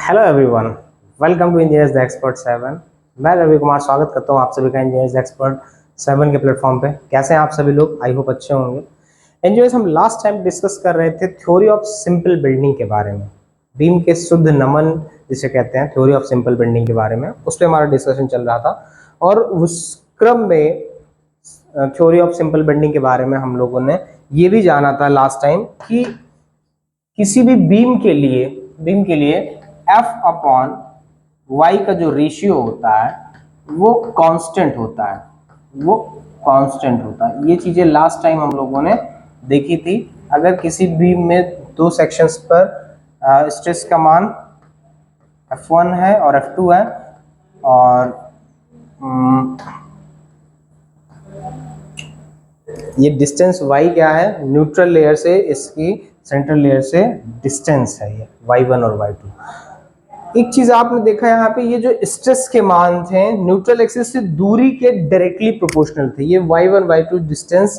Hello everyone, welcome to engineers the expert 7। मैं रवि कुमार स्वागत करता हूं आप सभी का इंजीनियर्स द एक्सपर्ट 7 के प्लेटफॉर्म पे। कैसे हैं आप सभी लोग? आई होप अच्छे होंगे। इंजीनियर्स, हम लास्ट टाइम डिस्कस कर रहे थे थ्योरी ऑफ सिंपल बिल्डिंग के बारे में, बीम के शुद्ध नमन जिसे कहते हैं, थ्योरी ऑफ सिंपल बिल्डिंग के बारे में। उस पर हमारा डिस्कशन चल रहा था और उस क्रम में थ्योरी ऑफ सिंपल बिल्डिंग के बारे में हम लोगों ने ये भी जाना था लास्ट टाइम कि किसी भी बीम के लिए एफ अपॉन वाई का जो रेशियो होता है वो कांस्टेंट होता है, ये चीजें लास्ट टाइम हम लोगों ने देखी थी। अगर किसी बीम में दो सेक्शंस पर स्ट्रेस का मान F1 है और F2 है और ये डिस्टेंस y क्या है, न्यूट्रल लेयर से इसकी सेंट्रल लेयर से डिस्टेंस है, ये y1 और y2। एक चीज आपने देखा यहाँ पे, ये जो स्ट्रेस के मान थे न्यूट्रल एक्सिस से दूरी के डायरेक्टली प्रोपोर्शनल थे। ये y1 y2 डिस्टेंस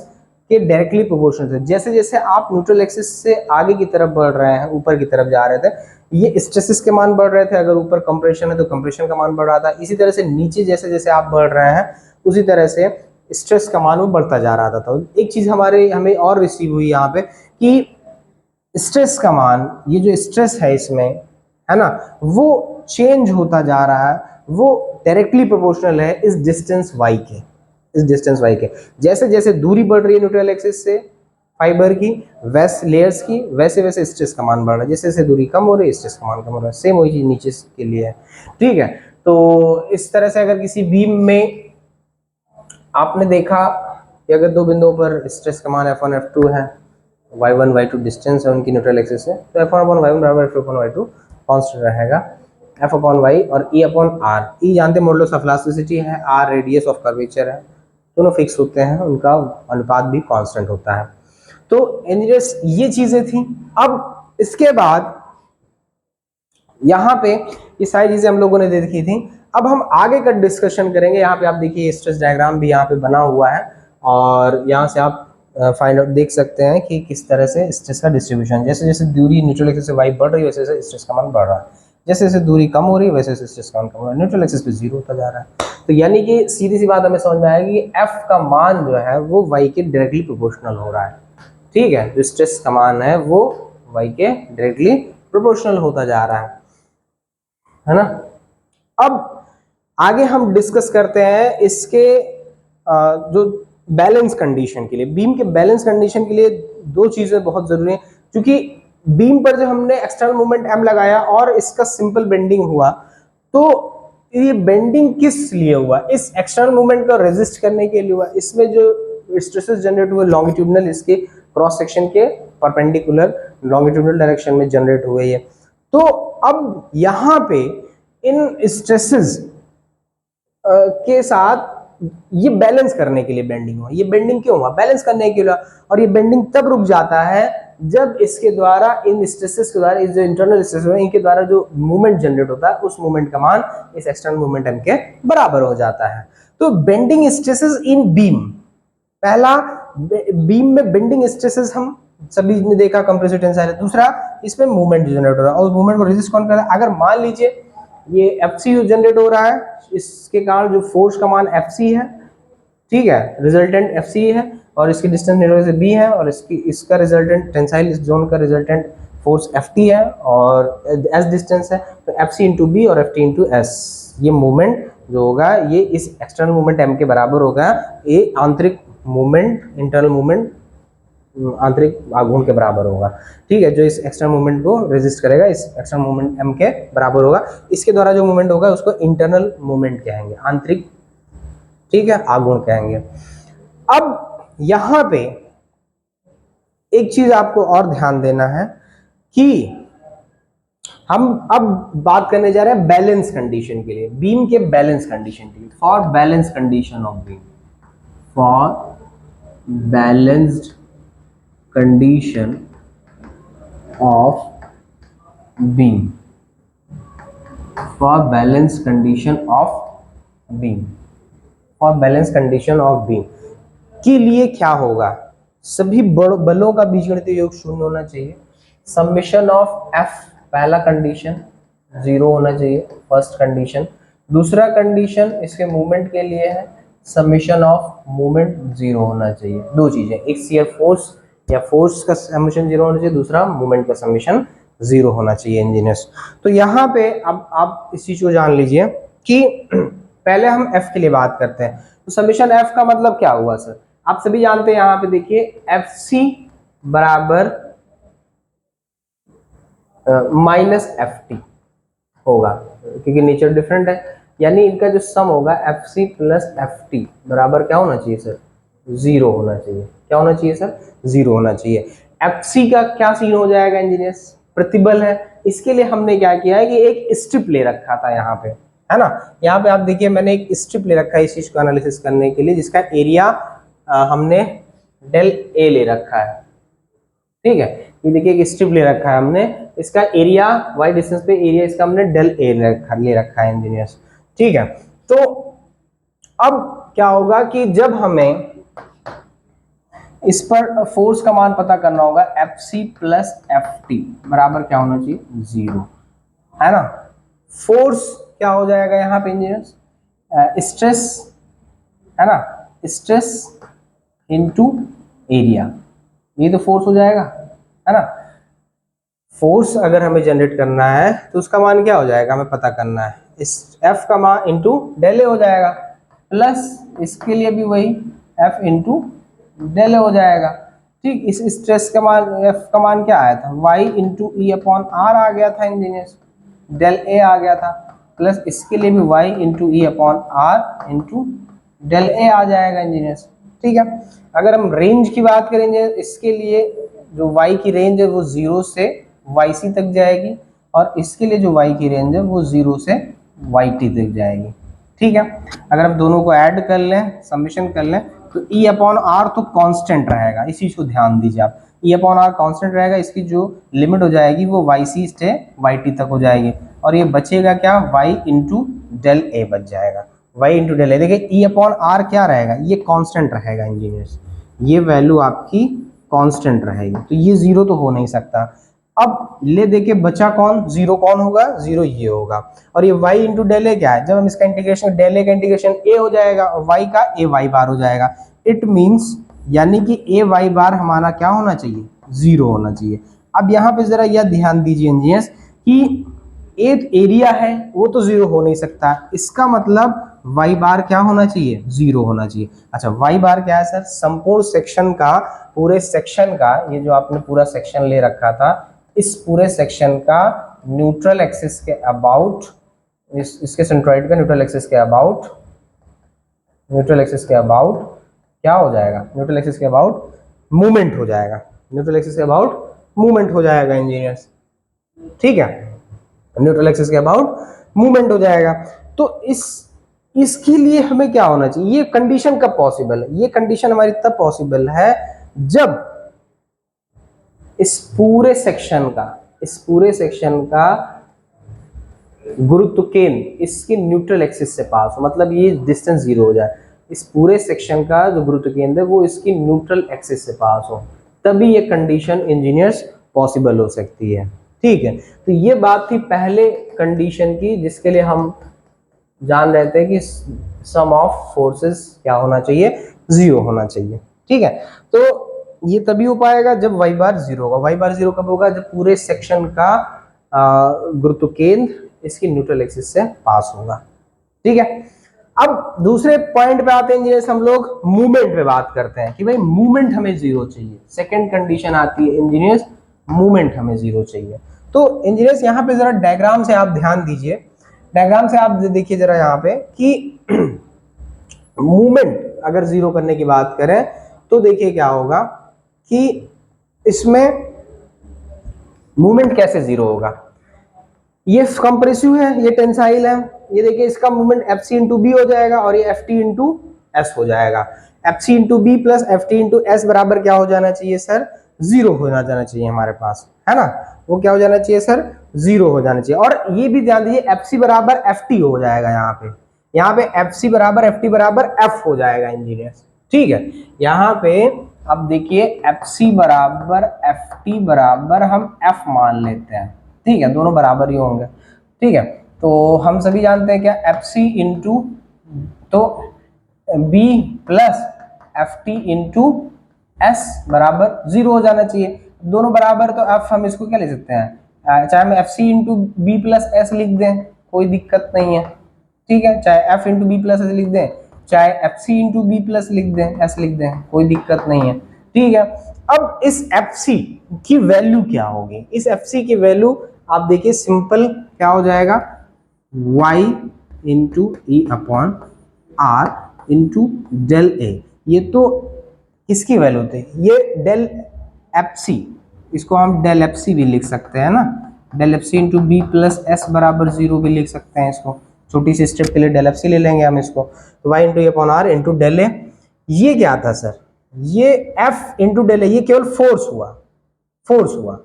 के डायरेक्टली प्रोपोर्शनल थे। जैसे जैसे आप न्यूट्रल एक्सिस से आगे की तरफ बढ़ रहे हैं, ऊपर की तरफ जा रहे थे, ये स्ट्रेसेस के मान बढ़ रहे थे। अगर ऊपर कंप्रेशन है तो कंप्रेशन का मान बढ़ रहा था। इसी तरह से नीचे जैसे जैसे आप बढ़ रहे हैं उसी तरह से स्ट्रेस का मान वो बढ़ता जा रहा था। तो एक चीज हमें और रिसीव हुई यहाँ पे कि स्ट्रेस का मान, ये जो स्ट्रेस है इसमें, है ना, वो चेंज होता जा रहा है, वो डायरेक्टली प्रोपोर्शनल है इस डिस्टेंस y के। जैसे जैसे दूरी बढ़ रही है न्यूट्रल एक्सिस से फाइबर की, वैसे लेयर्स की, वैसे वैसे स्ट्रेस का मान बढ़ रहा है। जैसे जैसे दूरी कम हो रही है स्ट्रेस का मान कम हो रहा है। सेम वही चीज नीचे के लिए है, ठीक है। तो इस तरह से अगर किसी बीम में आपने देखा कि अगर दो बिंदुओं पर स्ट्रेस का मान F1 F2 है, y1 y2 डिस्टेंस है उनकी न्यूट्रल एक्सिस से, तो F1 अपॉन y1 बराबर F2 अपॉन y2 कांस्टेंट रहेगा। F अपॉन y और E अपॉन r, E जानते हैं मॉडुलस ऑफ इलास्टिसिटी है, r रेडियस ऑफ कर्वेचर है, दोनों फिक्स होते हैं, उनका अनुपात भी कांस्टेंट होता है। तो इंजीनियर्स ये चीजें थी। अब इसके बाद यहाँ पे ये सारी चीजें हम लोगों ने देखी थी। अब हम आगे का डिस्कशन करेंगे। यहाँ पे आप देखिए स्ट्रेस डायग्राम भी यहाँ पे बना हुआ है और यहाँ से आप फाइंड आउट देख सकते हैं कि किस तरह से स्ट्रेस का डिस्ट्रीब्यूशन, जैसे जैसे दूरी न्यूट्रल एक्सिस से y बढ़ रही है वैसे वैसे स्ट्रेस का मान बढ़ रहा है, जैसे जैसे दूरी कम हो रही है वैसे वैसे स्ट्रेस का मान कम हो रहा है, न्यूट्रल एक्सिस पे 0 होता जा रहा है। तो यानी कि सीधी सी बात हमें समझ में आएगी कि f का मान जो है वो y के डायरेक्टली प्रोपोर्शनल हो रहा है, ठीक है। जो स्ट्रेस का मान है वो y के डायरेक्टली प्रोपोर्शनल होता जा रहा है ना। अब आगे हम डिस्कस करते हैं इसके जो बैलेंस कंडीशन के लिए, बीम के बैलेंस कंडीशन के लिए दो चीजें बहुत जरूरी हैं। क्योंकि बीम पर जब हमने एक्सटर्नल मूवमेंट m लगाया और इसका सिंपल बेंडिंग हुआ, तो ये बेंडिंग किस लिए हुआ? इस एक्सटर्नल मूवमेंट को रेजिस्ट करने के लिए हुआ। इसमें जो स्ट्रेसेस जनरेट हुए लॉन्गिट्यूडनल, इसके क्रॉस सेक्शन के परपेंडिकुलर लॉन्गिट्यूडनल डायरेक्शन में जनरेट हुए ये। तो अब यहाँ पे इन स्ट्रेसेस के साथ ये बैलेंस करने के लिए बेंडिंग हुआ। ये बेंडिंग क्यों हुआ? बैलेंस करने के लिए। और ये बेंडिंग तब रुक जाता है जब इसके द्वारा, इन स्ट्रेसेस के द्वारा, इस जो इंटरनल स्ट्रेस है इनके द्वारा जो मूवमेंट जनरेट होता है उस मूवमेंट का मान इस एक्सटर्नल मूवमेंट m के बराबर हो जाता है। तो बेंडिंग स्ट्रेसेस इन बीम, पहला बीम में बेंडिंग स्ट्रेसेस हम सभी ने देखा, कंप्रेसिव टेंसाइल है। दूसरा इसमें मूवमेंट जनरेट हो रहा है और मूवमेंट को रेजिस्ट कौन कर रहा है? अगर मान लीजिए ये Fc जनरेट हो रहा है, इसके कारण जो फोर्स का मान Fc है, ठीक है, रिजल्टेंट Fc है और इसकी डिस्टेंस न्यूट्रल से b है और इसका रिजल्टेंट टेंसाइल इस जोन का रिजल्टेंट फोर्स Ft है और s डिस्टेंस है, तो Fc इंटू बी और Ft इंटू एस, ये मूवमेंट जो होगा ये इस एक्सटर्नल मूवमेंट m के बराबर होगा। ये आंतरिक मूवमेंट, इंटरनल मूवमेंट आंतरिक आघूर्ण के बराबर होगा, ठीक है, जो इस एक्सटर्नल मूवमेंट को रेजिस्ट करेगा, इस एक्सटर्नल मूवमेंट m के बराबर होगा। इसके द्वारा जो मूवमेंट होगा उसको इंटरनल मूवमेंट कहेंगे, आंतरिक, ठीक है, आघूर्ण कहेंगे। अब यहां पे एक चीज आपको और ध्यान देना है कि हम अब बात करने जा रहे हैं बैलेंस कंडीशन के लिए, बीम के बैलेंस कंडीशन के लिए। For balance condition of beam, for balanced condition of beam, for balance condition of beam, for balance condition of beam के लिए क्या होगा? सभी बलों का बीजगणितीय योग शून्य होना चाहिए। समेशन ऑफ F पहला कंडीशन, जीरो होना चाहिए, फर्स्ट कंडीशन। दूसरा कंडीशन इसके मूवमेंट के लिए है, समेशन ऑफ मूवमेंट जीरो होना चाहिए। दो चीजें, एक शियर फोर्स या फोर्स का समेशन जीरो होना चाहिए, दूसरा मूवमेंट का समेशन जीरो होना चाहिए इंजीनियर्स। तो यहाँ पे अब आप इस चीज को जान लीजिए कि पहले हम एफ के लिए बात करते हैं। तो समेशन एफ का मतलब क्या हुआ सर? आप सभी जानते हैं, यहाँ पे देखिए एफ सी बराबर माइनस एफ टी होगा, क्योंकि नेचर डिफरेंट है। यानी इनका जो सम होगा F C plus F T बराबर क्या होना चाहिए सर? जीरो होना चाहिए। क्या होना चाहिए सर? जीरो होना चाहिए। एफ सी का क्या सीन हो जाएगा इंजीनियर्स? प्रतिबल है। इसके लिए हमने क्या किया है कि एक स्ट्रिप ले रखा था यहाँ पे, है ना। यहाँ पे आप देखिए मैंने एक स्ट्रिप ले रखा है इस चीज को एनालिसिस करने के लिए, जिसका एरिया हमने डेल ए ले रखा है। ठीक है, ये देखिए एक स्ट्रिप ले रखा है हमने, इसका एरिया वाई डिस्टेंस पे एरिया इसका हमने डेल ए ले रखा है इंजीनियर्स। ठीक है, तो अब क्या होगा कि जब हमें इस पर फोर्स का मान पता करना होगा, F C plus F T बराबर क्या होना चाहिए? जीरो, है ना। फोर्स क्या हो जाएगा यहाँ पे इंजीनियर्स? स्ट्रेस, है ना, स्ट्रेस इनटू एरिया, ये तो फोर्स हो जाएगा, है ना। फोर्स अगर हमें जनरेट करना है तो उसका मान क्या हो जाएगा, हमें पता करना है। इस एफ का मान इंटू डेल ए हो जाएगा, प्लस इसके लिए भी वही एफ इंटू डेल ए हो जाएगा। ठीक, इस स्ट्रेस का मान एफ का मान क्या आया था? Y into E upon R आ गया था इंजीनियर्स, डेल ए आ गया था, प्लस इसके लिए भी Y into E upon R into del A आ जाएगा इंजीनियर्स। ठीक है, अगर हम रेंज की बात करेंगे, इसके लिए जो y की रेंज है वो 0 से yc तक जाएगी, और इसके लिए जो y की रेंज है वो 0 से yt तक जाएगी। ठीक है, अगर हम दोनों को ऐड कर लें, समेशन कर लें, तो e अपॉन आर तो कांस्टेंट रहेगा, इस चीज को ध्यान दीजिए आप। e अपॉन आर कांस्टेंट रहेगा, इसकी जो लिमिट हो जाएगी वो yc से yt तक हो जाएगी, और ये बचेगा क्या? y इंटू डेल ए बच जाएगा, y इंटू डेल ए। देखिए e अपॉन आर क्या रहेगा? ये कांस्टेंट रहेगा इंजीनियर्स, ये वैल्यू आपकी कांस्टेंट रहेगी, तो ये जीरो तो हो नहीं सकता। अब ले देखिए बचा कौन? जीरो कौन होगा? जीरो ये होगा। और ये y इंटू डेल ए क्या है? जब हम इसका इंटीग्रेशन, डेल ए का इंटीग्रेशन a हो जाएगा और y का a y बार हो जाएगा। इट मींस यानी कि a y बार हमारा क्या होना चाहिए? जीरो होना चाहिए। अब यहाँ पे जरा यह ध्यान दीजिए इंजीनियर्स कि एक एरिया है वो तो जीरो हो नहीं सकता, इसका मतलब y बार क्या होना चाहिए? जीरो होना चाहिए। अच्छा, y बार क्या है सर? संपूर्ण सेक्शन का, पूरे सेक्शन का, ये जो आपने पूरा सेक्शन ले रखा था, इस पूरे सेक्शन का न्यूट्रल एक्सिस के अबाउट, इसके सेंट्रॉइड का न्यूट्रल एक्सिस के अबाउट, न्यूट्रल एक्सिस के अबाउट क्या हो जाएगा? न्यूट्रल एक्सिस के अबाउट मूवमेंट हो जाएगा, न्यूट्रल एक्सिस के अबाउट मूवमेंट हो जाएगा इंजीनियर्स। ठीक है, न्यूट्रल एक्सिस के अबाउट मूवमेंट हो जाएगा। तो इसके लिए हमें क्या होना चाहिए? ये कंडीशन कब पॉसिबल है? ये कंडीशन हमारी तब पॉसिबल है जब इस पूरे सेक्शन का गुरुत्व केंद्र इसके न्यूट्रल एक्सिस से पास हो, मतलब ये डिस्टेंस जीरो हो जाए। इस पूरे सेक्शन का जो गुरुत्व केंद्र है वो इसकी न्यूट्रल एक्सिस से पास हो, तभी ये कंडीशन इंजीनियर्स पॉसिबल हो सकती है। ठीक है, तो ये बात थी पहले कंडीशन की, जिसके लिए हम जान रहे थे कि सम ऑफ फोर्सेस क्या होना चाहिए? जीरो होना चाहिए। ठीक है, तो ये तभी हो पाएगा जब y बार जीरो होगा। y बार जीरो कब होगा? जब पूरे सेक्शन का गुरुत्व केंद्र इसकी न्यूट्रल एक्सिस से पास होगा। ठीक है, अब दूसरे पॉइंट पे आते हैं इंजीनियर्स, हम लोग मूवमेंट पे बात करते हैं कि भाई मूवमेंट हमें जीरो चाहिए। सेकेंड कंडीशन आती है इंजीनियर्स, मूवमेंट हमें जीरो चाहिए। तो इंजीनियर्स यहाँ पे जरा डायग्राम से आप ध्यान दीजिए, डायग्राम से आप देखिए जरा यहाँ पे कि मूवमेंट अगर जीरो करने की बात करें तो देखिए क्या होगा कि इसमें मूवमेंट कैसे जीरो होगा। ये कंप्रेसिव है, ये टेंसाइल है, ये देखिए इसका movement F C into B हो जाएगा और ये एफ टी इंटू एस हो जाएगा। F C into B plus F T into S बराबर क्या हो जाना चाहिए सर? जीरो हो जाना चाहिए हमारे पास, है ना। वो क्या हो जाना चाहिए सर? जीरो हो जाना चाहिए। और ये भी ध्यान दीजिए एफ सी बराबर एफ टी हो जाएगा यहाँ पे एफ सी बराबर एफ टी बराबर एफ हो जाएगा इंजीनियर्स। ठीक है, यहाँ पे अब देखिए एफ सी बराबर एफ टी बराबर हम एफ मान लेते हैं। ठीक है, दोनों बराबर ही होंगे। ठीक है, तो हम सभी जानते हैं क्या एफ सी इंटू, तो B plus F T into S बराबर 0 हो जाना चाहिए। दोनों बराबर तो एफ हम इसको क्या ले सकते हैं, चाहे हम F C into B plus S लिख दें कोई दिक्कत नहीं है, ठीक है, चाहे F into B plus S लिख दें, चाहे F C into B plus लिख दें, एस लिख दें, कोई दिक्कत नहीं है, ठीक है। अब इस एफ सी की वैल्यू क्या होगी, इस एफ सी की वैल्यू आप देखिए सिंपल क्या हो जाएगा, y into E upon R into del A, ये तो किसकी वैल्यू थी, ये डेल एफ सी, इसको हम डेल एफ सी भी लिख सकते हैं ना, del F C into B plus S बराबर 0 भी लिख सकते हैं इसको, छोटी सी स्टेप के लिए डेल एफ सी ले लेंगे हम इसको, तो Y into upon R into del A. ये क्या था सर, ये एफ इंटू डेल ए, ये केवल फोर्स हुआ, फोर्स हुआ,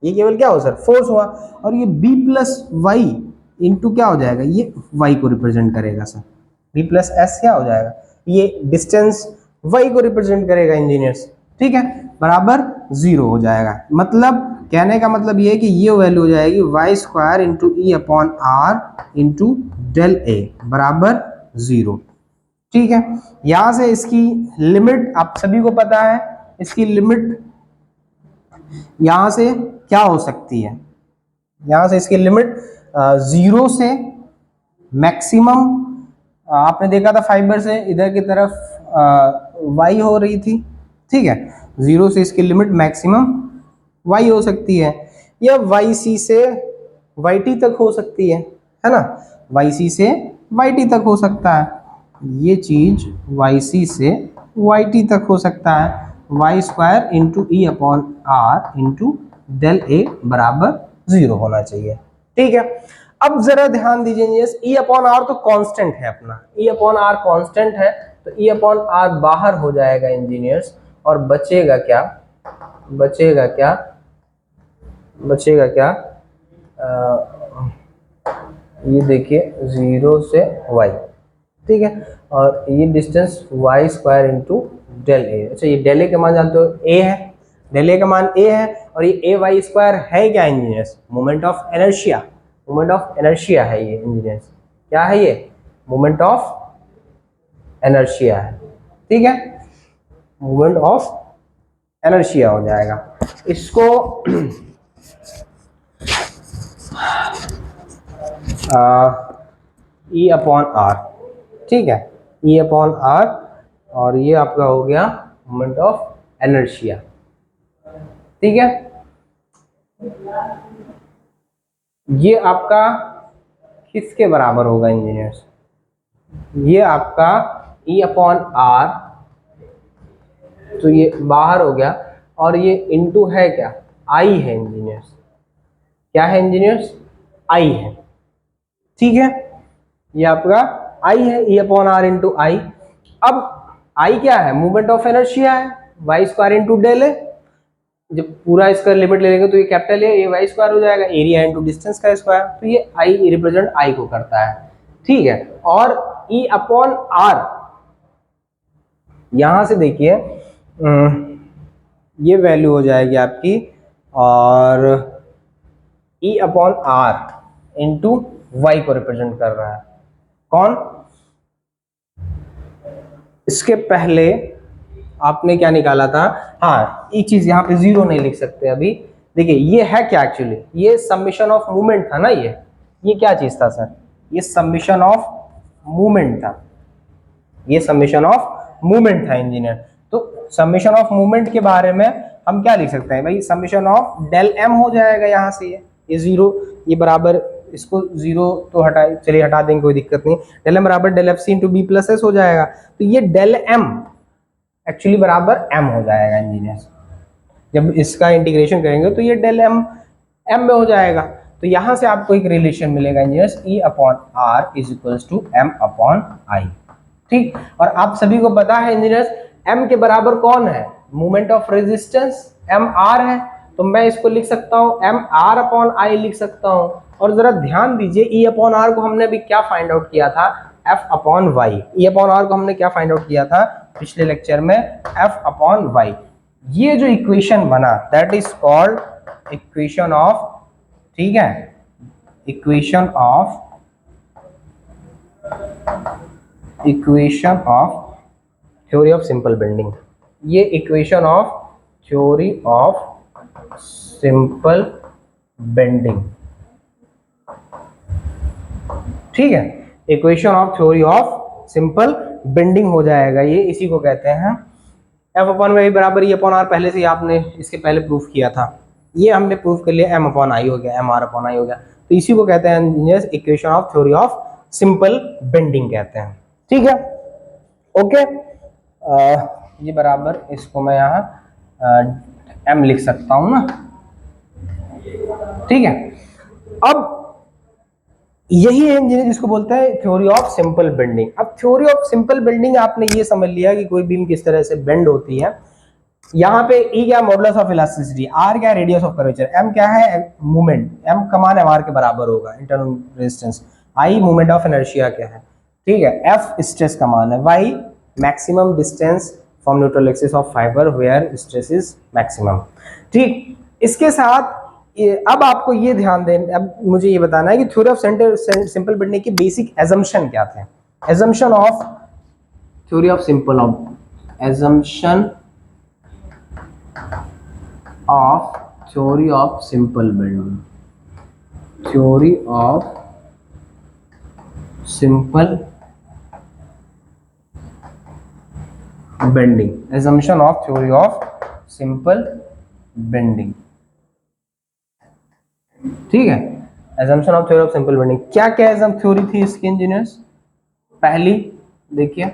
ये केवल क्या हो सर, फोर्स हुआ, और ये बी प्लस वाई इंटू क्या हो जाएगा, ये वाई को रिप्रेजेंट करेगा सर, बी प्लस एस क्या हो जाएगा, ये डिस्टेंस वाई को रिप्रेजेंट करेगा इंजीनियर्स, ठीक है, बराबर 0 हो जाएगा। मतलब कहने का मतलब ये है कि ये वैल्यू हो जाएगी Y square into E upon R into del A बराबर 0, ठीक है। यहां से इसकी लिमिट आप सभी को पता है, इसकी लिमिट यहां से क्या हो सकती है, यहां से इसकी लिमिट 0 से मैक्सिमम, आपने देखा था फाइबर से इधर की तरफ वाई हो रही थी, ठीक है, 0 से इसकी लिमिट मैक्सिमम वाई हो सकती है, या वाई सी से वाई टी तक हो सकती है ना, वाई सी से वाई टी तक हो सकता है, ये चीज वाई सी से वाई टी तक हो सकता है, Y square into E upon R into del A बराबर 0 होना चाहिए, ठीक है। अब जरा ध्यान दीजिए, ई अपॉन आर तो कांस्टेंट है अपना, ई अपॉन आर कांस्टेंट है, तो ई अपॉन आर बाहर हो जाएगा इंजीनियर्स, और बचेगा क्या, बचेगा क्या, बचेगा क्या, ये देखिए 0 से y, ठीक है, और ये distance y square into del A. अच्छा, ये डेल ए का मान जानते हो a है, डेल ए का मान a है, और ये ए वाई स्क्वायर है क्या engineers, moment of inertia, moment of inertia है ये इंजीनियर्स, क्या है ये, मोमेंट ऑफ इनर्शिया है, ठीक है, मोमेंट ऑफ इनर्शिया हो जाएगा। इसको ई अपॉन आर, ठीक है, ई अपॉन आर, और ये आपका हो गया मोमेंट ऑफ इनर्शिया, ठीक है। ये आपका किसके बराबर होगा इंजीनियर्स, ये आपका ई अपॉन आर, तो ये बाहर हो गया, और ये इनटू है क्या, आई है इंजीनियर्स, क्या है इंजीनियर्स, आई है, ठीक है, ये आपका आई है, ई अपॉन आर इंटू आई। अब आई क्या है, मूवमेंट ऑफ इनर्शिया है, वाई स्क्वायर इंटू डेल है, जब पूरा इसका लिमिट ले लेंगे तो ये कैपिटल है, ये वाई स्क्वायर हो जाएगा, एरिया इंटू डिस्टेंस का स्क्वायर, तो ये आई रिप्रेजेंट आई को करता है, ठीक है। और ई अपॉन आर, यहां से देखिए ये वैल्यू हो जाएगी आपकी, और E upon R into Y को रिप्रेजेंट कर रहा है, कौन, इसके पहले आपने क्या निकाला था, हाँ एक चीज यहाँ पे 0 नहीं लिख सकते अभी, देखिए ये है क्या एक्चुअली, ये समिशन ऑफ मूवमेंट था ना, ये क्या चीज था सर, ये समिशन ऑफ मूवमेंट था, ये समिशन ऑफ मूवमेंट था इंजीनियर। तो समिशन ऑफ मूवमेंट के बारे में हम क्या लिख सकते हैं भाई, समिशन ऑफ डेल एम हो जाएगा, यहाँ से ये 0, ये बराबर, इसको 0 तो हटा, चलिए हटा देंगे कोई दिक्कत नहीं, डेल एम बराबर del F C into B plus S हो जाएगा, तो ये डेल एम एक्चुअली बराबर एम हो जाएगा इंजीनियर्स, जब इसका इंटीग्रेशन करेंगे तो ये डेल एम एम में हो जाएगा, तो यहां से आपको एक रिलेशन मिलेगा engineers, E upon R is equals to M upon I, ठीक। और आप सभी को पता है इंजीनियर्स, एम के बराबर कौन है, moment of resistance M R है, तो मैं इसको लिख सकता हूं एम आर अपॉन आई लिख सकता हूं। और जरा ध्यान दीजिए, ई अपॉन आर को हमने अभी क्या फाइंड आउट किया था, F upon Y, E upon R को हमने क्या फाइंड आउट किया था पिछले लेक्चर में, एफ अपॉन वाई। ये जो इक्वेशन बना that is called equation of, ठीक है, equation of theory of simple bending. ये equation of theory of simple bending, ठीक है, equation of theory of simple bending हो जाएगा ये। इसी को कहते हैं एफ अपॉन वाई बराबर ई अपॉन आर। पहले से ही आपने इसके पहले प्रूफ किया था, ये हमने प्रूफ कर लिया, एम अपॉन आई हो गया, एम आर अपॉन आई हो गया। तो इसी को कहते हैं engineers equation of theory of simple bending कहते हैं, ठीक है, ओके। ये बराबर इसको मैं यहाँ एम लिख सकता हूं ना, ठीक है। अब यही है इंजीनियर जिसको बोलते हैं थ्योरी ऑफ सिंपल बेंडिंग। अब थ्योरी ऑफ सिंपल बेंडिंग आपने ये समझ लिया कि कोई बीम किस तरह से बेंड होती है। यहाँ पे ई क्या, मॉडुलस ऑफ इलास्टिसिटी, आर क्या, रेडियस ऑफ कर्वेचर, एम क्या है, मूवमेंट, एम का मान एम आर के बराबर होगा, internal resistance, I movement of inertia क्या है, ठीक है, एफ स्ट्रेस का मान है, Y maximum distance from neutral axis of fibre where stress is maximum, ठीक। इसके साथ अब आपको ये ध्यान दें, अब मुझे ये बताना है कि थ्योरी ऑफ सिंपल बेंडिंग की बेसिक एजम्पशन क्या थे। Assumption of theory of simple assumption of theory of simple bending, theory of simple bending, assumption of theory of simple bending, ठीक है। Assumption of theory of simple bending, क्या क्या एजम theory थी इसकी engineers. पहली देखिए,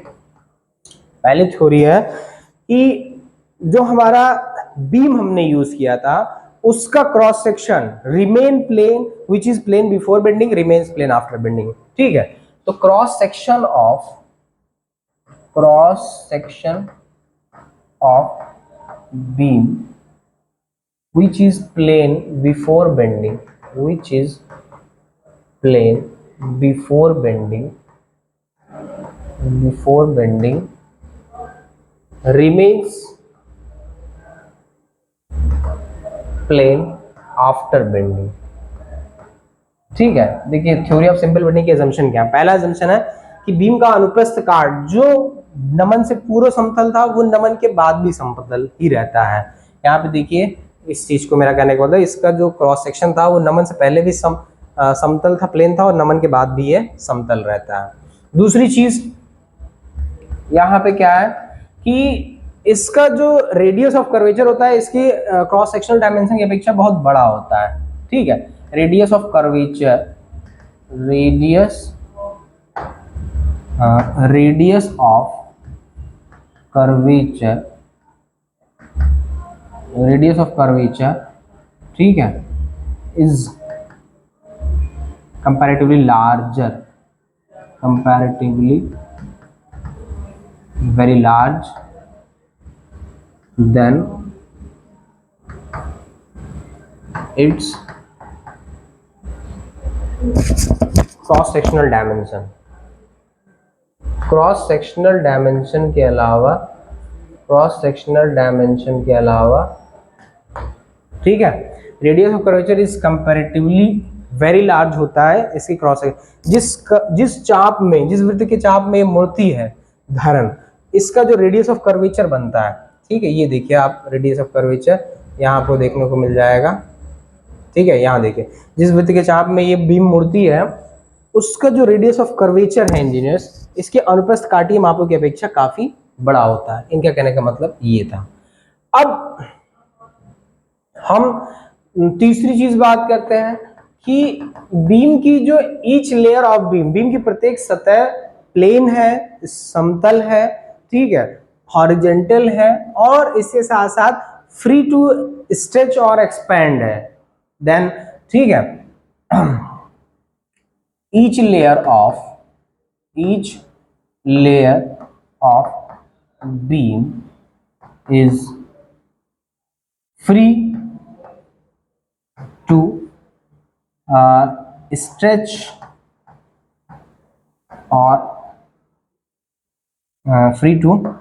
पहली थ्योरी है कि जो हमारा बीम हमने यूज किया था उसका cross section remain plane which is plane before bending remains plane after bending, ठीक है। तो cross section of beam which is plane before bending, which is plane before bending remains plane after bending, ठीक है। देखिए theory of simple bending की assumption क्या है। पहला assumption है कि बीम का अनुप्रस्थ काट जो नमन से पूर्व समतल था वो नमन के बाद भी समतल ही रहता है। यहाँ पे देखिए इस चीज को मेरा कहने का मतलब, इसका जो क्रॉस सेक्शन था वो नमन से पहले भी समतल था, प्लेन था, और नमन के बाद भी ये समतल रहता है। दूसरी चीज यहाँ पे क्या है कि इसका जो रेडियस ऑफ कर्वेचर होता है इसकी क्रॉस सेक्शनल डायमेंशन की अपेक्षा बहुत बड़ा होता है, ठीक है। Radius of curvature, radius of curvature, ठीक है, is comparatively very large than its cross sectional dimension. Cross sectional dimension के अलावा ठीक है, radius of curvature is comparatively very large होता है इसकी क्रॉस जिस चाप में, जिस वृत्त के चाप में मूर्ति है धारण, इसका जो रेडियस ऑफ कर्वेचर बनता है, ठीक है। ये देखिए आप रेडियस ऑफ कर्वेचर यहाँ आपको देखने को मिल जाएगा, ठीक है। यहाँ देखिए जिस वृत्त के चाप में ये बीम मूर्ति है उसका जो रेडियस ऑफ कर्वेचर है इंजीनियर्स, इसके अनुप्रस्थ काटीय मापों की अपेक्षा काफी बड़ा होता है। इनका कहने का मतलब ये था। अब हम तीसरी चीज बात करते हैं कि बीम की जो ईच लेयर ऑफ बीम की प्रत्येक सतह प्लेन है, समतल है, ठीक है, हॉरिजेंटल है, और इसके साथ साथ फ्री टू स्ट्रेच और एक्सपैंड है। देन ठीक है, each layer of beam is free to stretch or free to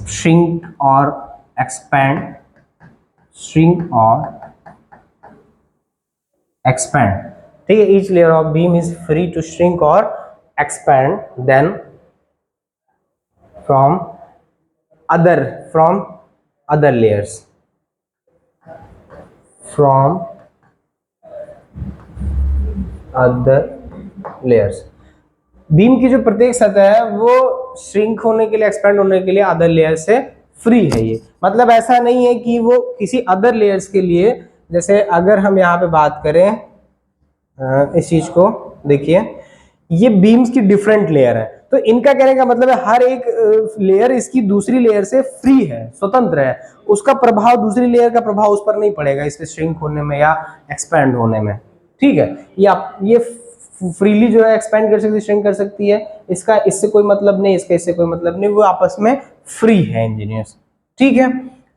shrink or expand, ठीक है, each layer of beam is free to shrink और expand then from other layers, from other layers. Beam की जो प्रत्येक सतह है वो shrink होने के लिए, एक्सपेंड होने के लिए अदर लेयर से फ्री है। ये मतलब ऐसा नहीं है कि वो किसी अदर लेयर्स के लिए, जैसे अगर हम यहाँ पे बात करें इस चीज को देखिए, ये बीम्स की डिफरेंट लेयर है, तो इनका कहने का मतलब है हर एक लेयर इसकी दूसरी लेयर से फ्री है, स्वतंत्र है, उसका प्रभाव, दूसरी लेयर का प्रभाव उस पर नहीं पड़ेगा इसके श्रिंक होने में या एक्सपैंड होने में। ठीक है, ये फ्रीली जो है एक्सपेंड कर सकती है, श्रिंक कर सकती है, इसका इससे कोई मतलब नहीं, इसका इससे कोई मतलब नहीं, वो आपस में फ्री है इंजीनियर्स। ठीक है,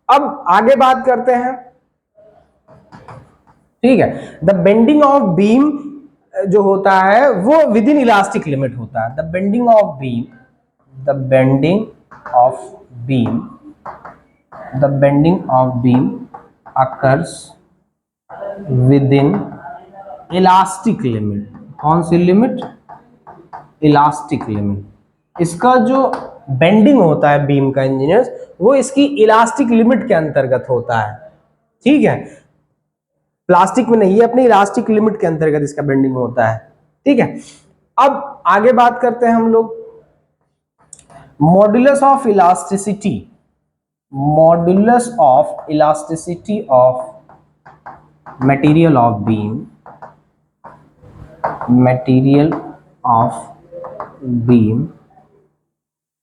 अब आगे बात करते हैं। ठीक है, द बेंडिंग ऑफ बीम जो होता है वो विद इन इलास्टिक लिमिट होता है। The bending of beam, the bending of beam, the bending of beam occurs with in elastic limit. कौन सी लिमिट? Elastic limit. इसका जो बेंडिंग होता है बीम का इंजीनियर्स, वो इसकी इलास्टिक लिमिट के अंतर्गत होता है। ठीक है, प्लास्टिक में नहीं है, अपनी इलास्टिक लिमिट के अंतर्गत इसका बेंडिंग होता है। ठीक है, अब आगे बात करते हैं हम लोग modulus of elasticity, modulus of elasticity of material of beam, material of beam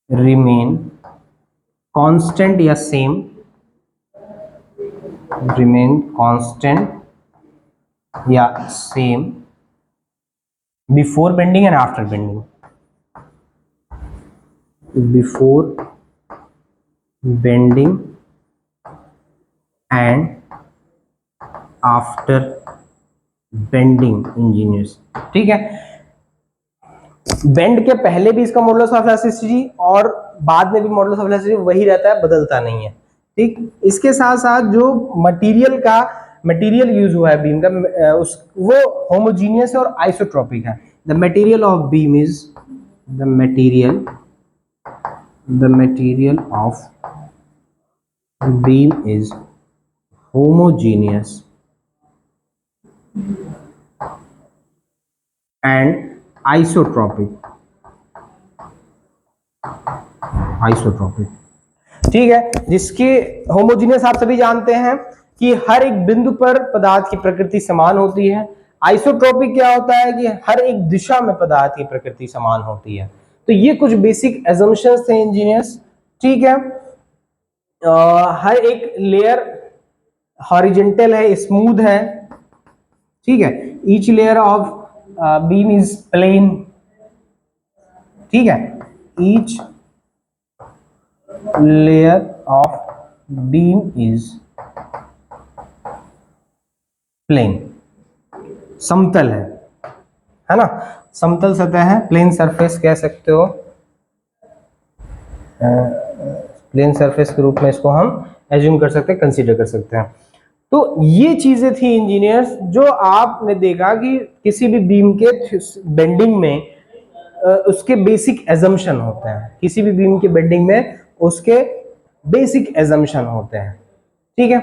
remain constant या same, remain constant या same before bending and after bending, before bending and after bending engineers. ठीक है, बेंड के पहले भी इसका modulus of elasticity और बाद में भी मॉडुलस ऑफ इलास्टिसिटी वही रहता है, बदलता नहीं है। ठीक, इसके साथ साथ जो मटेरियल यूज हुआ है बीम का, वो होमोजीनियस और आइसोट्रोपिक है। The material of beam is the material of beam is homogeneous and isotropic. ठीक है, जिसके होमोजीनियस आप सभी जानते हैं कि हर एक बिंदु पर पदार्थ की प्रकृति समान होती है। आइसोट्रोपिक क्या होता है कि हर एक दिशा में पदार्थ की प्रकृति समान होती है। तो ये कुछ बेसिक एजम्पशंस थे इंजीनियर्स। ठीक है, हर एक लेयर हॉरिजेंटल है, स्मूथ है। ठीक है, each layer of beam is plane. ठीक है, each layer of beam is plane, समतल है ना, समतल सतह है, प्लेन सरफेस कह सकते हो, प्लेन सरफेस के रूप में इसको हम एज्यूम कर सकते हैं, कंसीडर कर सकते हैं। तो ये चीजें थी इंजीनियर्स जो आपने देखा कि किसी भी बीम के बेंडिंग में उसके बेसिक एजम्पशन होते हैं, किसी भी बीम के बेंडिंग में उसके बेसिक एजम्पशन होते हैं। ठीक है,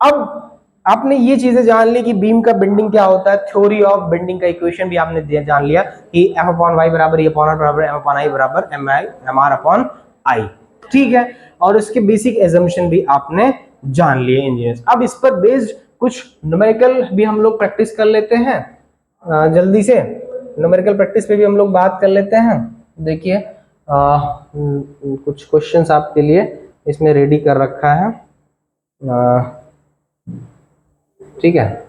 अब आपने ये चीजें जान ली कि बीम का बेंडिंग क्या होता है, थ्योरी ऑफ बेंडिंग का इक्वेशन भी आपने जान लिया कि F/y बराबर E/r बराबर M/I बराबर MR/I। ठीक है, और उसके बेसिक एजम्पशन भी आपने जान लिए इंजीनियर्स। अब इस पर बेस्ड कुछ न्यूमेरिकल भी हम लोग प्रैक्टिस कर लेते हैं, जल्दी से न्यूमेरिकल प्रैक्टिस पे भी हम लोग बात कर लेते हैं। देखिए कुछ क्वेश्चंस आपके लिए इसमें रेडी कर रखा है। ठीक है,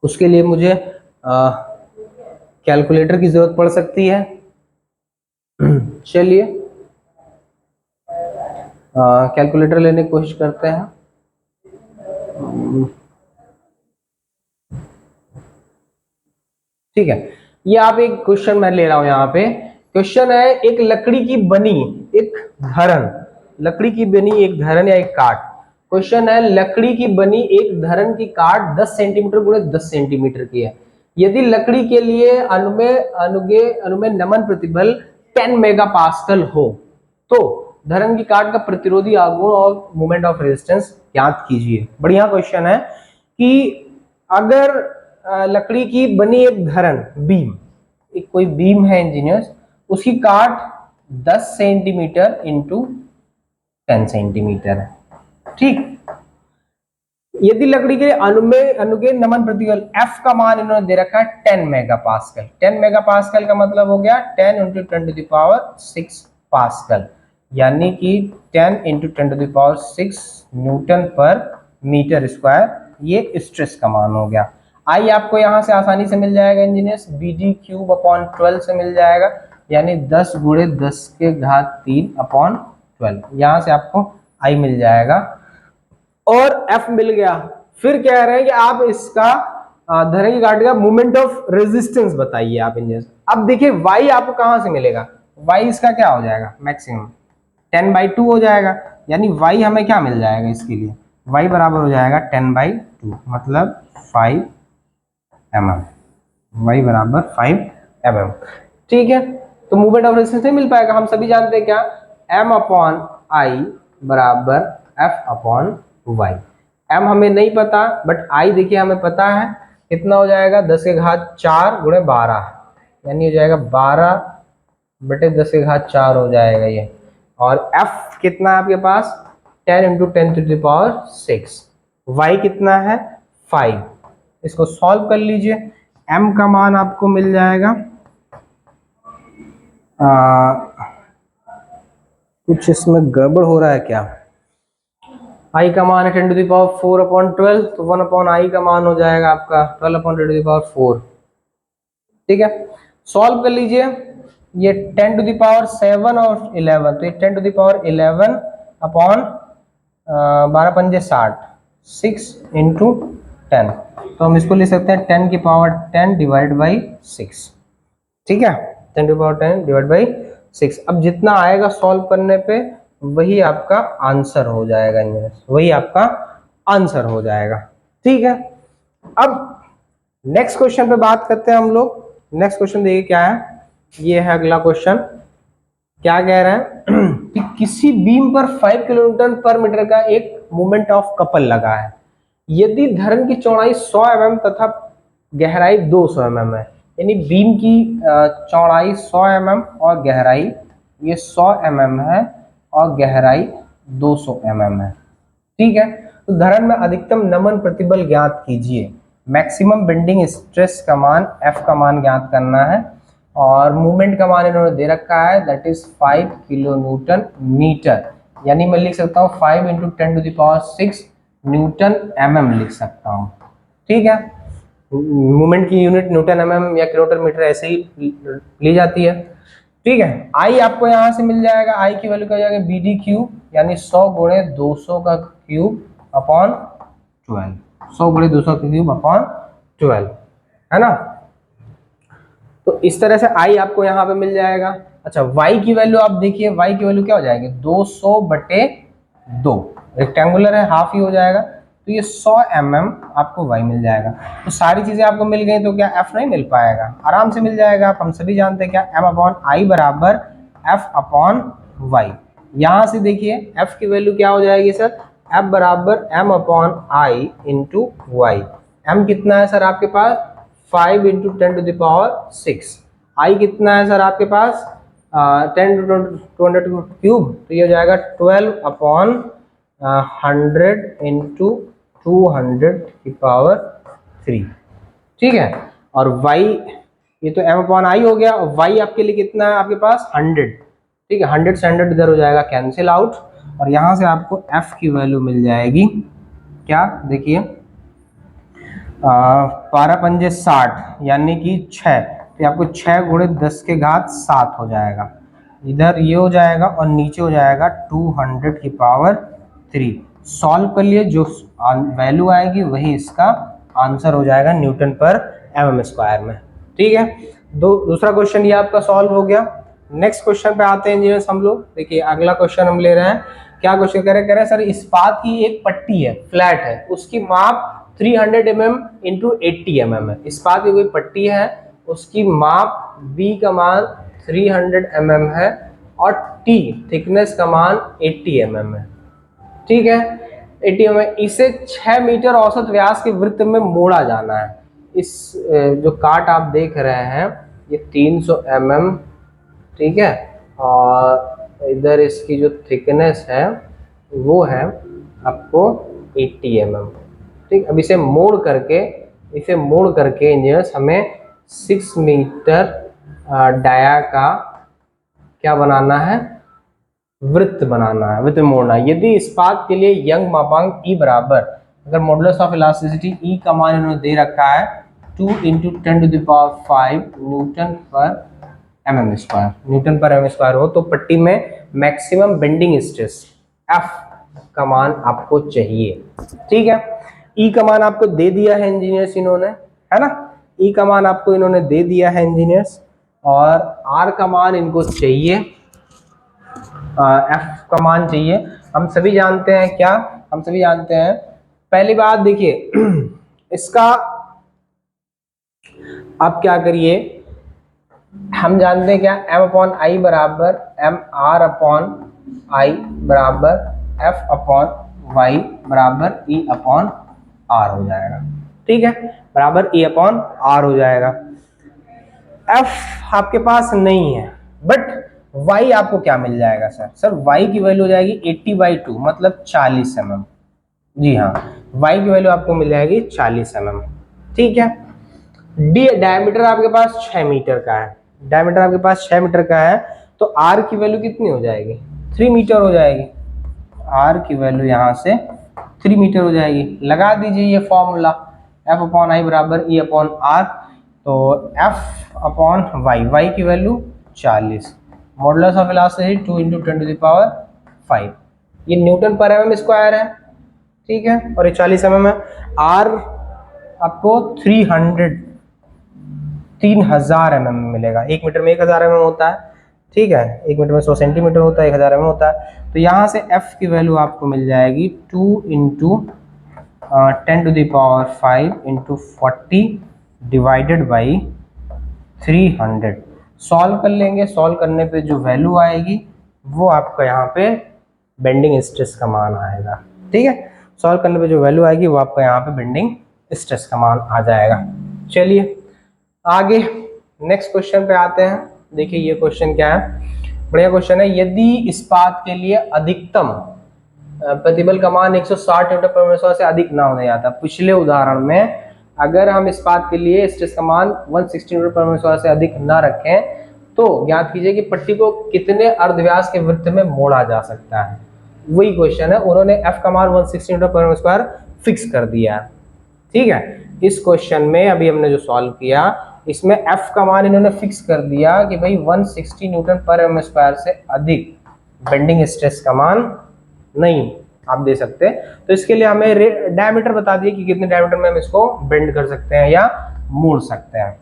उसके लिए मुझे कैलकुलेटर की जरूरत पड़ सकती है। चलिए कैलकुलेटर लेने की कोशिश करते हैं। ठीक है, ये आप एक क्वेश्चन मैं ले रहा हूं यहाँ पे। क्वेश्चन है एक लकड़ी की बनी एक धरन, लकड़ी की बनी एक धरन या एक काट। क्वेश्चन है लकड़ी की बनी एक धरन की काट 10 सेंटीमीटर गुणे 10 सेंटीमीटर की है। यदि लकड़ी के लिए अनुमेय नमन प्रतिबल 10 मेगापास्कल हो तो धरन की काट का प्रतिरोधी आघूर्ण और मोमेंट ऑफ रेजिस्टेंस ज्ञात कीजिए। बढ़िया क्वेश्चन है कि अगर लकड़ी की बनी एक धरन बीम, एक कोई बीम है इंजीनियर्स, उसकी काट 10 सेंटीमीटर इंटू 10 सेंटीमीटर है, ठीक। यदि लकड़ी के अनुगे नमन प्रतिबल F का मान इन्होंने दे रखा है 10 मेगापास्कल। 10 मेगापास्कल का मतलब हो गया 10 into 10 to the power 6 pascal, यानी कि 10 into 10 to the power 6 newton पर मीटर स्क्वायर, ये स्ट्रेस का मान हो गया। आई आपको यहाँ से आसानी से मिल जाएगा इंजीनियर्स, BD क्यूब अपॉन 12 से मिल जाएगा, यानी 10 गुणे 10 के घात 3 अपॉन 12, यहाँ से आपको आई मिल जाएगा और F मिल गया। फिर कह रहे हैं कि आप इसका धरन की काट का मोमेंट ऑफ रेजिस्टेंस बताइए आप इंजीनियर्स। अब देखिए Y आपको कहां से मिलेगा, Y इसका क्या हो जाएगा, मैक्सिमम 10/2 हो जाएगा, यानी Y हमें क्या मिल जाएगा इसके लिए, Y बराबर हो जाएगा 10/2 मतलब 5 mm, Y बराबर 5 mm, ठीक है। तो मूवमेंट ऑफ रेजिस्टेंस नहीं मिल पाएगा, हम सभी जानते हैं क्या, M अपॉन I बराबर F अपॉन Y। M हमें नहीं पता बट I देखिए हमें पता है, कितना हो जाएगा 10 के घात 4 गुणे 12, यानी हो जाएगा 12 बटे 10 के घात 4 हो जाएगा ये, और F कितना है आपके पास 10 into 10 to the power 6, Y कितना है 5। इसको सॉल्व कर लीजिए, M का मान आपको मिल जाएगा कुछ इसमें गड़बड़ हो रहा है क्या, I का मान है 10 टू द पावर 4 अपॉन 12, तो 1 अपॉन I का मान हो जाएगा आपका 12 अपॉन 10 टू द पावर 4, ठीक है। सॉल्व कर लीजिए, ये 10 टू द पावर 7 और 11, तो ये 10 टू द पावर 11 अपॉन 12 पंजे 60, 6 इंटू 10, तो हम इसको ले सकते हैं 10 की पावर 10 डिवाइड बाई 6, ठीक है, 10 टू पावर 10 डिवाइड बाई 6। अब जितना आएगा सॉल्व करने पे वही आपका आंसर हो जाएगा, वही आपका आंसर हो जाएगा, ठीक है। अब नेक्स्ट क्वेश्चन पे बात करते हैं हम लोग। नेक्स्ट क्वेश्चन देखिए क्या है, ये है अगला क्वेश्चन। क्या कह रहे हैं कि किसी बीम पर 5 किलोन्यूटन पर मीटर का एक मोमेंट ऑफ कपल लगा है, यदि धरन की चौड़ाई 100 mm तथा गहराई 200 mm है, यानी बीम की चौड़ाई 100 mm और गहराई ये 100 mm है और गहराई 200 mm है, ठीक है। तो धरन में अधिकतम नमन प्रतिबल ज्ञात कीजिए, मैक्सिमम बेंडिंग स्ट्रेस का मान F का मान ज्ञात करना है, और मूवमेंट का मान इन्होंने दे रखा है that is 5 kilo newton metre, यानी मैं लिख सकता हूँ 5 into 10 to the power 6 newton mm लिख सकता हूँ, ठीक है। मूवमेंट की यूनिट न्यूटन mm या किलोमीटर मीटर ऐसे ही ली जाती है, ठीक है। आई आपको यहाँ से मिल जाएगा, आई की वैल्यू क्या हो जाएगा BD क्यूब, यानी 100 गुणे 200 का क्यूब अपॉन 12, 100 गुणे 200 का क्यूब अपॉन 12, है ना। तो इस तरह से आई आपको यहाँ पे मिल जाएगा। अच्छा वाई की वैल्यू आप देखिए, वाई की वैल्यू क्या हो जाएगी 200 बटे 2, रेक्टेंगुलर है हाफ ही हो जाएगा, तो ये 100 mm आपको वाई मिल जाएगा। तो सारी चीजें आपको मिल गई, तो क्या एफ नहीं मिल पाएगा, आराम से मिल जाएगा। आप हम सभी जानते हैं क्या m अपॉन आई बराबर f अपॉन वाई। यहाँ से देखिए f की वैल्यू क्या हो जाएगी सर, f बराबर m अपॉन आई इंटू वाई। m कितना है सर आपके पास 5 into 10 to the power 6, I कितना है सर आपके पास 10 टू 200 क्यूब, तो ये हो जाएगा 12 अपॉन 100 इंटू 200 की पावर 3, ठीक है। और y ये तो m अपॉन आई हो गया, और y आपके लिए कितना है आपके पास 100, ठीक है। 100 से 100 इधर हो जाएगा कैंसिल आउट, और यहाँ से आपको f की वैल्यू मिल जाएगी क्या, देखिए 12 पंजे 60 यानी कि 6, तो आपको 6 गुणे 10 के घात 7 हो जाएगा, इधर ये हो जाएगा और नीचे हो जाएगा 200 की पावर 3। सॉल्व कर लिए, जो वैल्यू आएगी वही इसका आंसर हो जाएगा न्यूटन पर mm स्क्वायर में, ठीक है। दूसरा क्वेश्चन ये आपका सॉल्व हो गया। नेक्स्ट क्वेश्चन पे आते हैं इंजीनियर्स हम लोग। देखिए अगला क्वेश्चन हम ले रहे हैं, क्या क्वेश्चन कह रहे हैं सर इस्पात की एक पट्टी है, फ्लैट है, उसकी माप 300 mm इंटू 80 mm है। इस्पात की कोई पट्टी है, उसकी माप B का मान 300 mm है और T थिकनेस का मान 80 mm है। ठीक है, 80 mm। इसे 6 मीटर औसत व्यास के वृत्त में मोड़ा जाना है। इस जो काट आप देख रहे हैं ये 300 mm, ठीक है, और इधर इसकी जो थिकनेस है वो है आपको 80 mm। ठीक, अब इसे मोड़ करके इंजीनियर्स हमें 6 मीटर डाया का क्या बनाना है, वृत्त बनाना है, वृत्त मोड़ना है। यदि इस्पात के लिए यंग मापांक E बराबर, अगर मॉडुलस ऑफ इलास्टिसिटी E का मान इन्होंने दे रखा है 2 × 10⁵ न्यूटन पर mm स्क्वायर हो, तो पट्टी में मैक्सिमम बेंडिंग स्ट्रेस F का मान आपको चाहिए। ठीक है, E का मान आपको दे दिया है इंजीनियर्स इन्होंने, है ना, E का मान आपको इन्होंने दे दिया है इंजीनियर्स, और R का मान इनको चाहिए, F का मान चाहिए। हम सभी जानते हैं क्या, हम सभी जानते हैं, पहली बात देखिए इसका आप क्या करिए, हम जानते हैं क्या, M/I बराबर MR/I बराबर F/Y बराबर E/R हो जाएगा। ठीक है, बराबर E/R हो जाएगा। F आपके पास नहीं है, बट Y आपको क्या मिल जाएगा सर Y की वैल्यू हो जाएगी 80/2 मतलब 40 mm। जी हाँ, Y की वैल्यू आपको मिल जाएगी 40 mm। ठीक है, डी डायमीटर आपके पास 6 मीटर का है, डायमीटर आपके पास 6 मीटर का है, तो R की वैल्यू कितनी हो जाएगी, 3 मीटर हो जाएगी। R की वैल्यू यहाँ से 3 मीटर हो जाएगी। लगा दीजिए ये फॉर्मूला, F/I बराबर E/R, तो F/Y, Y की वैल्यू 40, मॉडुलस ऑफ इलास्टिसिटी 2 × 10⁵, ये न्यूटन पर mm स्क्वायर है। ठीक है, और ये 40 mm है। R आपको 3000 mm मिलेगा, 1 मीटर में 1000 mm होता है। ठीक है, 1 मीटर में 100 सेंटीमीटर होता है, 1000 mm होता है। तो यहाँ से F की वैल्यू आपको मिल जाएगी 2 × 10⁵ × 40 डिवाइडेड बाई 300। सॉल्व कर लेंगे, सॉल्व करने पे जो वैल्यू आएगी वो आपका यहाँ पे बेंडिंग स्ट्रेस का मान आएगा। ठीक है, सॉल्व करने पे जो वैल्यू आएगी वो आपका यहाँ पे बेंडिंग स्ट्रेस का मान आ जाएगा। चलिए आगे नेक्स्ट क्वेश्चन पे आते हैं। देखिए ये क्वेश्चन क्या है, बढ़िया क्वेश्चन है। यदि इस्पात के लिए अधिकतम प्रतिबल का मान 160 न्यूटन/m² से अधिक ना होने जाता, पिछले उदाहरण में अगर हम इस्पात के लिए स्ट्रेस का मान 160 न्यूटन/m² से अधिक ना रखें तो ज्ञात कीजिए कि पट्टी को कितने अर्धव्यास के वृत्त में मोड़ा जा सकता है। वही क्वेश्चन है, उन्होंने F का मान 160 न्यूटन/m² फिक्स कर दिया। ठीक है, इस क्वेश्चन में अभी हमने जो सॉल्व किया इसमें F का मान इन्होंने फिक्स कर दिया कि भाई 160 न्यूटन/m² से अधिक बेंडिंग स्ट्रेस का मान नहीं आप दे सकते। तो इसके लिए हमें डायमीटर बता दिए कि कितने डायमीटर में हम इसको बेंड कर सकते हैं या मोड़ सकते हैं।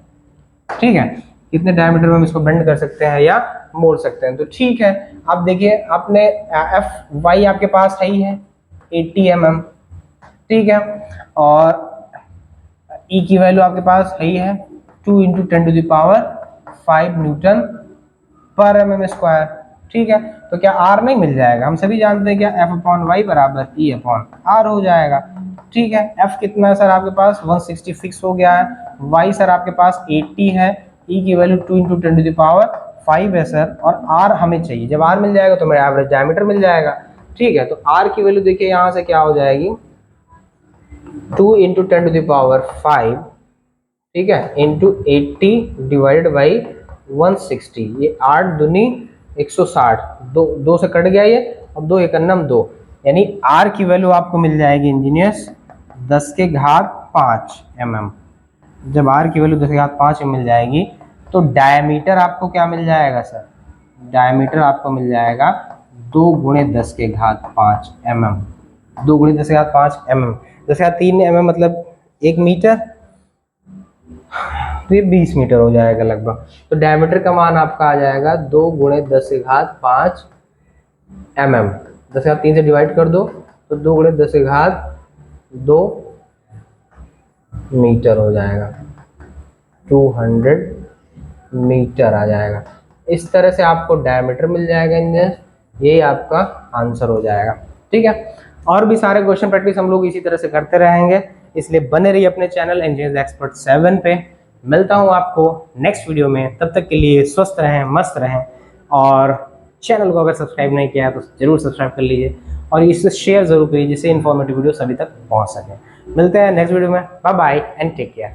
ठीक है, कितने डायमीटर में हम इसको बेंड कर सकते हैं या मोड़ सकते हैं। तो ठीक है, आप देखिए आपने F/Y आपके पास है ही है 80 mm। ठीक है, और E की वैल्यू आपके पास है ही है 2 × 10⁵ न्यूटन/mm²। ठीक है, तो क्या R नहीं मिल जाएगा, हम सभी जानते हैं क्या F/Y बराबर E/R हो जाएगा। ठीक है, F कितना है सर आपके पास 160 फिक्स हो गया है, Y सर आपके पास 80 है, E की वैल्यू 2 × 10⁵ है सर, और R हमें चाहिए। जब R मिल जाएगा तो मेरा एवरेज डायमीटर मिल जाएगा। ठीक है, तो R की वैल्यू देखिए यहाँ से क्या हो जाएगी 2 × 10⁵, ठीक है, इंटू 80 डिवाइडेड बाई 160, ये 8 दूनी 160, दो से कट गया ये, अब 2 × 2, यानी R की वैल्यू आपको मिल जाएगी इंजीनियर्स 10⁵ mm। जब R की वैल्यू 10⁵ मिल जाएगी तो डायमीटर आपको क्या मिल जाएगा सर, डायमीटर आपको मिल जाएगा 2 × 10⁵ mm, 2 × 10⁵ mm, 10⁵3 mm मतलब 1 मीटर, तो ये 20 मीटर हो जाएगा लगभग। तो डायमीटर का मान आपका आ जाएगा 2 × 10⁵ mm। 10⁵3 से डिवाइड कर दो तो 2 × 10⁵2 मीटर हो जाएगा, 200 मीटर आ जाएगा। इस तरह से आपको डायमीटर मिल जाएगा इंजीनियर, यही आपका आंसर हो जाएगा। ठीक है, और भी सारे क्वेश्चन प्रैक्टिस हम लोग इसी तरह से करते रहेंगे, इसलिए बने रहिए अपने चैनल इंजीनियर्स एक्सपर्ट 7 पे। मिलता हूँ आपको नेक्स्ट वीडियो में, तब तक के लिए स्वस्थ रहें, मस्त रहें, और चैनल को अगर सब्सक्राइब नहीं किया है तो जरूर सब्सक्राइब कर लीजिए और इसे शेयर जरूर करिए जिससे इन्फॉर्मेटिव वीडियो सभी तक पहुँच सके। मिलते हैं नेक्स्ट वीडियो में, bye bye and take care.